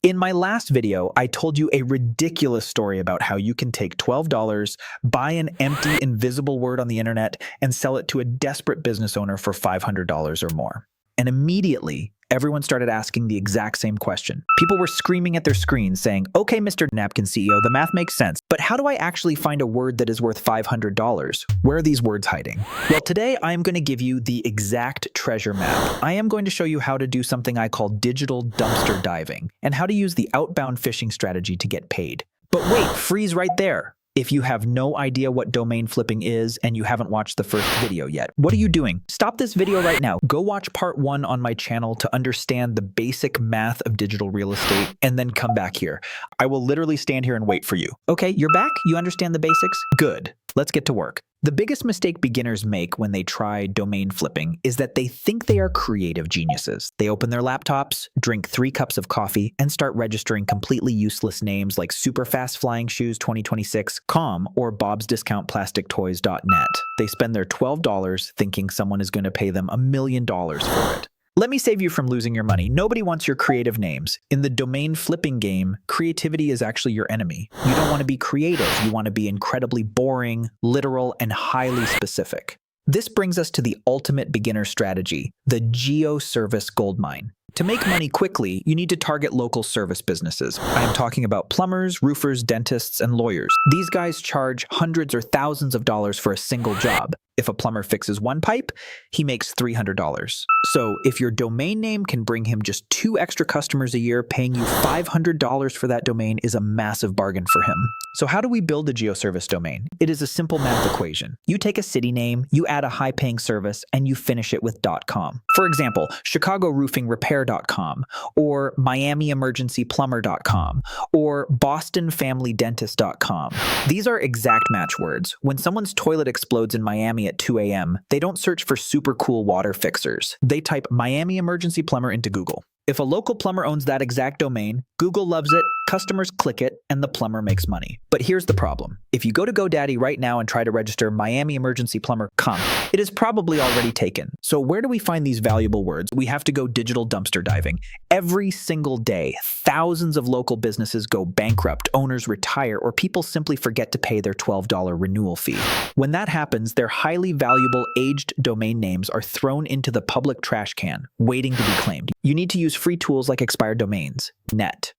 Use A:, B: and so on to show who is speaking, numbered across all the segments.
A: In my last video, I told you a ridiculous story about how you can take $12, buy an empty, invisible word on the internet, and sell it to a desperate business owner for $500 or more. And immediately, everyone started asking the exact same question. People were screaming at their screens saying, "Okay, Mr. Napkin CEO, the math makes sense, but how do I actually find a word that is worth $500? Where are these words hiding?" Well, today I am going to give you the exact treasure map. I am going to show you how to do something I call digital dumpster diving and how to use the outbound phishing strategy to get paid. But wait, freeze right there. If you have no idea what domain flipping is and you haven't watched the first video yet, what are you doing? Stop this video right now. Go watch part 1 on my channel to understand the basic math of digital real estate and then come back here. I will literally stand here and wait for you. Okay, you're back? You understand the basics? Good. Let's get to work. The biggest mistake beginners make when they try domain flipping is that they think they are creative geniuses. They open their laptops, drink 3 cups of coffee, and start registering completely useless names like superfastflyingshoes2026.com or bobsdiscountplastictoys.net. They spend their $12 thinking someone is going to pay them $1 million for it. Let me save you from losing your money. Nobody wants your creative names. In the domain flipping game, creativity is actually your enemy. You don't want to be creative. You want to be incredibly boring, literal, and highly specific. This brings us to the ultimate beginner strategy, the geoservice goldmine. To make money quickly, you need to target local service businesses. I am talking about plumbers, roofers, dentists, and lawyers. These guys charge hundreds or thousands of dollars for a single job. If a plumber fixes 1 pipe, he makes $300. So if your domain name can bring him just 2 extra customers a year, paying you $500 for that domain is a massive bargain for him. So how do we build a geoservice domain? It is a simple math equation. You take a city name, you add a high-paying service, and you finish it with .com. For example, ChicagoRoofingRepair.com, or MiamiEmergencyPlumber.com, or BostonFamilyDentist.com. These are exact match words. When someone's toilet explodes in Miami at 2 a.m., they don't search for super cool water fixers. They type Miami Emergency Plumber into Google. If a local plumber owns that exact domain, Google loves it, customers click it, and the plumber makes money. But here's the problem. If you go to GoDaddy right now and try to register MiamiEmergencyPlumber.com, it is probably already taken. So where do we find these valuable words? We have to go digital dumpster diving. Every single day, thousands of local businesses go bankrupt, owners retire, or people simply forget to pay their $12 renewal fee. When that happens, their highly valuable aged domain names are thrown into the public trash can, waiting to be claimed. You need to use free tools like expired domains, net.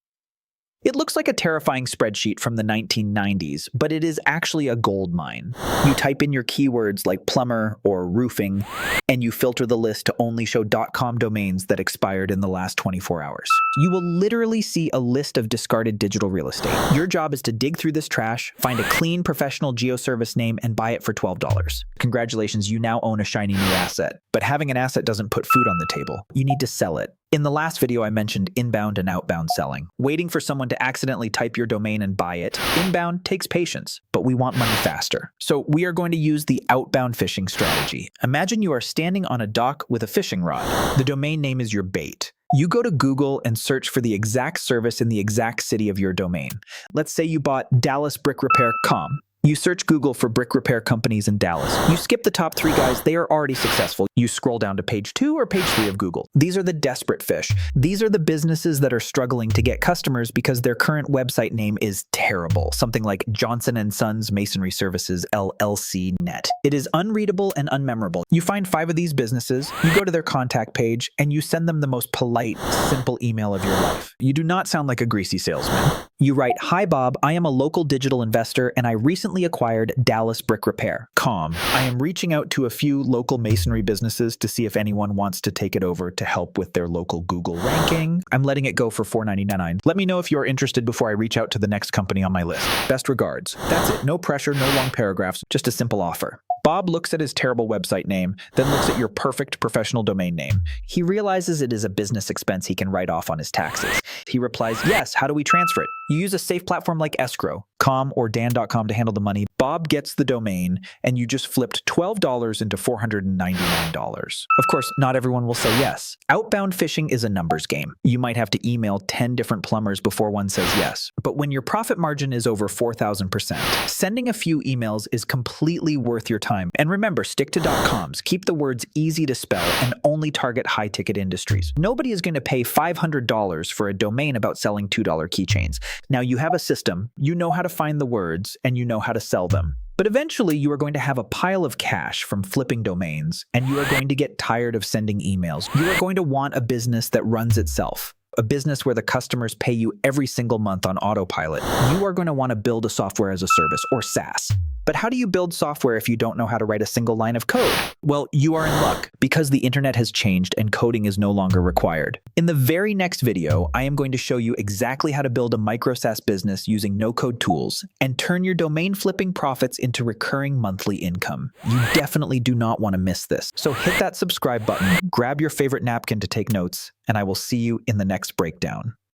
A: It looks like a terrifying spreadsheet from the 1990s, but it is actually a gold mine. You type in your keywords like plumber or roofing, and you filter the list to only show .com domains that expired in the last 24 hours. You will literally see a list of discarded digital real estate. Your job is to dig through this trash, find a clean professional geoservice name, and buy it for $12. Congratulations, you now own a shiny new asset. But having an asset doesn't put food on the table. You need to sell it. In the last video, I mentioned inbound and outbound selling. Waiting for someone to accidentally type your domain and buy it. Inbound takes patience, but we want money faster. So we are going to use the outbound phishing strategy. Imagine you are standing on a dock with a fishing rod. The domain name is your bait. You go to Google and search for the exact service in the exact city of your domain. Let's say you bought DallasBrickRepair.com. You search Google for brick repair companies in Dallas. You skip the top 3 guys, they are already successful. You scroll down to page 2 or page 3 of Google. These are the desperate fish. These are the businesses that are struggling to get customers because their current website name is terrible. Something like Johnson & Sons Masonry Services LLC net. It is unreadable and unmemorable. You find 5 of these businesses, you go to their contact page, and you send them the most polite, simple email of your life. You do not sound like a greasy salesman. You write, "Hi Bob, I am a local digital investor and I recently acquired DallasBrickRepair.com. I am reaching out to a few local masonry businesses to see if anyone wants to take it over to help with their local Google ranking. I'm letting it go for $4.99. Let me know if you're interested before I reach out to the next company on my list. Best regards." That's it. No pressure, no long paragraphs, just a simple offer. Bob looks at his terrible website name, then looks at your perfect professional domain name. He realizes it is a business expense he can write off on his taxes. He replies, "Yes, how do we transfer it?" You use a safe platform like escrow.com or dan.com to handle the money. Bob gets the domain, and you just flipped $12 into $499. Of course, not everyone will say yes. Outbound phishing is a numbers game. You might have to email 10 different plumbers before one says yes. But when your profit margin is over 4,000%, sending a few emails is completely worth your time. And remember, stick to .coms. Keep the words easy to spell and only target high-ticket industries. Nobody is going to pay $500 for a domain about selling $2 keychains. Now you have a system, you know how to find the words, and you know how to sell them. But eventually, you are going to have a pile of cash from flipping domains, and you are going to get tired of sending emails. You are going to want a business that runs itself, a business where the customers pay you every single month on autopilot. You are going to want to build a software as a service, or SaaS. But how do you build software if you don't know how to write a single line of code? Well, you are in luck, because the internet has changed and coding is no longer required. In the very next video, I am going to show you exactly how to build a micro SaaS business using no-code tools and turn your domain flipping profits into recurring monthly income. You definitely do not want to miss this. So hit that subscribe button, grab your favorite napkin to take notes, and I will see you in the next breakdown.